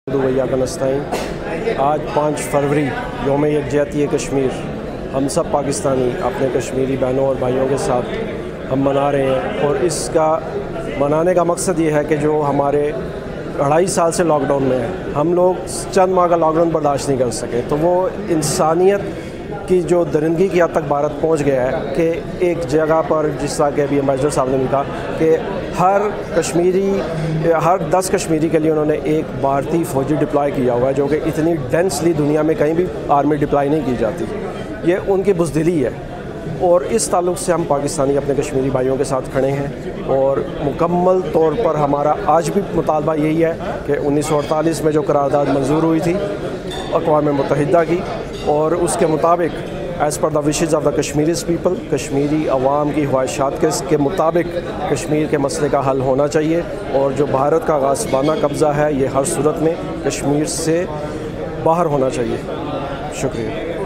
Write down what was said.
दुवैया का नस्ताइन। आज 5 फरवरी यौम यकजहती कश्मीर हम सब पाकिस्तानी अपने कश्मीरी बहनों और भाइयों के साथ हम मना रहे हैं, और इसका मनाने का मकसद ये है कि जो हमारे 2.5 साल से लॉकडाउन में है, हम लोग चंद माह का लॉकडाउन बर्दाश्त नहीं कर सके, तो वो इंसानियत की जो दरिंदगी की हद तक भारत पहुंच गया है कि एक जगह पर, जिस तरह के अभी एम्बेसडर साहब ने भी कहा कि हर 10 कश्मीरी के लिए उन्होंने एक भारतीय फ़ौजी डिप्लॉय किया हुआ है, जो कि इतनी डेंसली दुनिया में कहीं भी आर्मी डिप्लॉय नहीं की जाती। ये उनकी बुज़दिली है, और इस ताल्लुक़ से हम पाकिस्तानी अपने कश्मीरी भाइयों के साथ खड़े हैं। और मुकम्मल तौर पर हमारा आज भी मुतालबा यही है कि 1948 में जो करारदाद मंजूर हुई थी अक़वाम मुत्तहिदा की, और उसके मुताबिक एज़ पर the wishes of the Kashmiris people, Kashmiri अवाम की ख्वाहिशात के मुताबिक कश्मीर के मसले का हल होना चाहिए। और जो भारत का गासिबाना कब्ज़ा है, ये हर सूरत में कश्मीर से बाहर होना चाहिए। शुक्रिया।